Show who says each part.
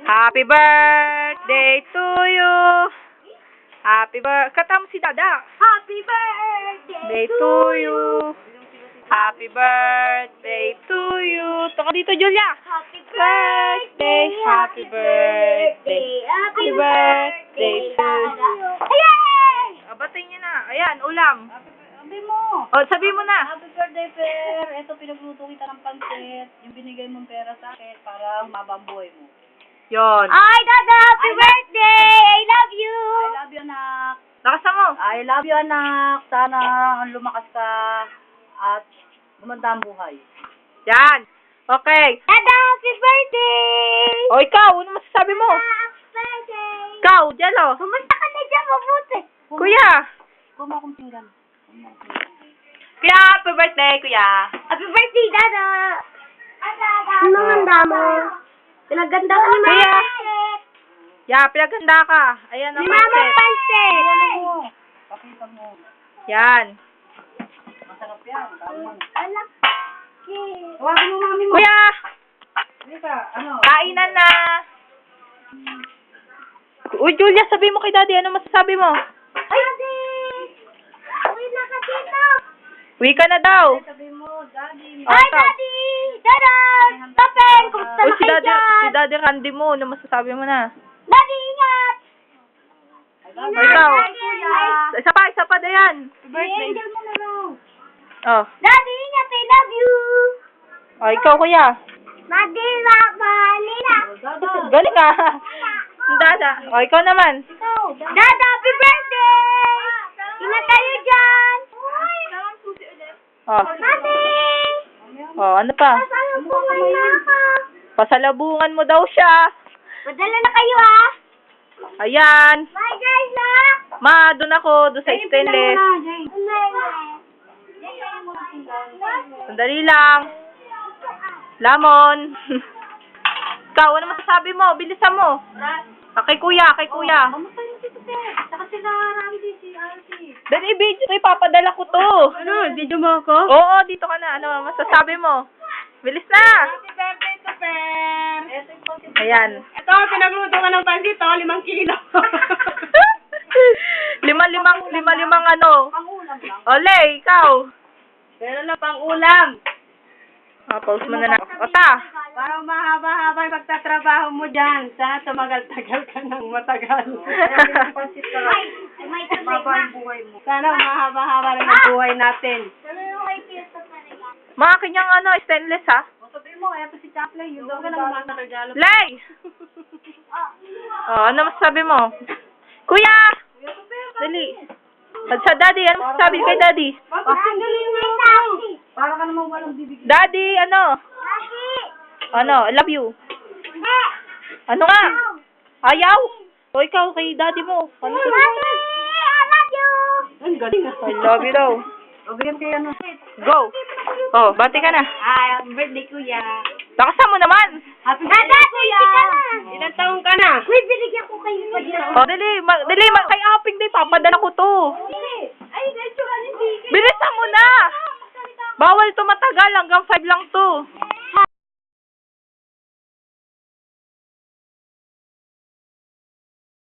Speaker 1: Happy birthday to you. Happy birthday. Kata mo si Dada.
Speaker 2: Happy birthday
Speaker 1: To you. Happy birthday to you. Taka dito, Julia.
Speaker 2: Happy
Speaker 1: birthday, happy birthday,
Speaker 2: happy
Speaker 1: birthday to
Speaker 2: you. Yay!
Speaker 1: Abatay niya na. Ayan, ulam.
Speaker 2: Sabi mo.
Speaker 1: O, sabi mo na.
Speaker 2: Happy birthday, Per. Ito, pinagluto kita ng pansit. Yung binigay mong pera sa akin para humaba ang buhay mo.
Speaker 1: Yon.
Speaker 2: Ay, Dada! Happy birthday! I love you! I love you, anak.
Speaker 1: Lakasan mo.
Speaker 2: I love you, anak. Sana lumakas ka at gumanda ang buhay.
Speaker 1: Yan. Okay.
Speaker 2: Dada, happy birthday!
Speaker 1: O, ikaw, ano masasabi mo?
Speaker 2: Happy birthday!
Speaker 1: Ikaw, Jello.
Speaker 2: Pumunta ka na dyan, mabuti.
Speaker 1: Kuya.
Speaker 2: Kuma akong pinggan.
Speaker 1: Kuya, happy birthday, kuya.
Speaker 2: Happy birthday, Dada! Ano handa mo? Pinaganda ka ni
Speaker 1: Kuya.
Speaker 2: Mama.
Speaker 1: Ya, pinaganda ka. Ayan ang
Speaker 2: Ni Mama
Speaker 1: pansit.
Speaker 2: pansit!
Speaker 3: Pakita mo.
Speaker 1: Yan.
Speaker 3: Masarap yan. Tama.
Speaker 2: Anak.
Speaker 3: Tawagin mo mami mo.
Speaker 1: Kuya,
Speaker 3: Halika, ano?
Speaker 1: kainan na. Uy, Julia, sabi mo kay Daddy, ano masasabi mo?
Speaker 2: Ay, Daddy! Uy, nakatito!
Speaker 1: Uwi ka na daw.
Speaker 3: Sabi mo, Daddy.
Speaker 1: Ah,
Speaker 2: Ay,
Speaker 1: ikaw.
Speaker 2: Daddy! Dada! Tapen! Kumusta
Speaker 1: Uy,
Speaker 2: na
Speaker 1: si
Speaker 2: kayo
Speaker 1: Daddy,
Speaker 2: dyan?
Speaker 1: si Daddy Randy mo, ano masasabi mo na?
Speaker 2: Daddy, ingat!
Speaker 1: Ikaw. Isa pa, Dayan.
Speaker 2: Angel mo na raw.
Speaker 1: Oh.
Speaker 2: Daddy, ingat! I love you!
Speaker 1: Oh, ikaw, kuya.
Speaker 2: Daddy, Malina!
Speaker 1: Galing ah. Dada. Oh, ikaw naman.
Speaker 2: Dada, happy birthday! Ingat kayo dyan!
Speaker 1: Oh.
Speaker 2: Daddy!
Speaker 1: Oh, ano pa?
Speaker 2: Pasalubungan na ako.
Speaker 1: Pasalubungan mo daw siya.
Speaker 2: Padala na kayo ah!
Speaker 1: Ayan.
Speaker 2: Bye guys ah!
Speaker 1: Ma, doon ako, doon sa stainless. Sandali lang. Lamon. Ikaw, ano masasabi mo? Bilisan mo. Kay kuya, kay kuya.
Speaker 2: Saka sila Rami si Alfie.
Speaker 1: Then i-video to, ipapadala ko to.
Speaker 3: Ano, video mo ako?
Speaker 1: Oo, dito ka na. Ano masasabi mo? Bilis na.
Speaker 3: Happy birthday to Per.
Speaker 1: Ayan.
Speaker 3: Ito, pinagluto ka ng pansit, 5 kilo.
Speaker 1: Lima-limang ano.
Speaker 2: Pangulam lang.
Speaker 1: Ole, ikaw.
Speaker 3: Pero na pang ulam.
Speaker 1: Pause mo na na. Ota.
Speaker 3: Para mahaba-haba yung pagtatrabaho mo dyan. Sana tumagal-tagal ka ng matagal.
Speaker 2: Ay, may
Speaker 3: Mahaba ang buhay mo. Sana mahaba-haba rin ang buhay natin.
Speaker 1: Mga kanyang ano, stainless ha.
Speaker 3: Sabi mo, eto si Chaplin. Yung daw ka nang makakagalo.
Speaker 1: Lay! Oh, ano masasabi mo? Kuya! Dali. At sa Daddy, ano masasabi kay Daddy?
Speaker 3: Sandali mo ako. Para ka naman walang bibig.
Speaker 1: Daddy, ano? Ano, I love you. Ano nga? Ayaw? O ikaw, kay Daddy mo. Ano sabi mo?
Speaker 3: Ang galing ah.
Speaker 1: I love you daw.
Speaker 3: O, bigyan kayo ano.
Speaker 1: Go. Oh, bati ka na.
Speaker 3: Ay, happy birthday, kuya.
Speaker 1: Lakasan mo naman.
Speaker 3: Happy birthday, kuya. Ilang taong ka na?
Speaker 2: Uy, binigyan ko kayo pa dyan.
Speaker 1: Oh, dali, kay Aping day, papadala ko to.
Speaker 2: Ay, ganito ka rin,
Speaker 1: Bilisan mo na. Bawal to matagal, hanggang 5 lang to.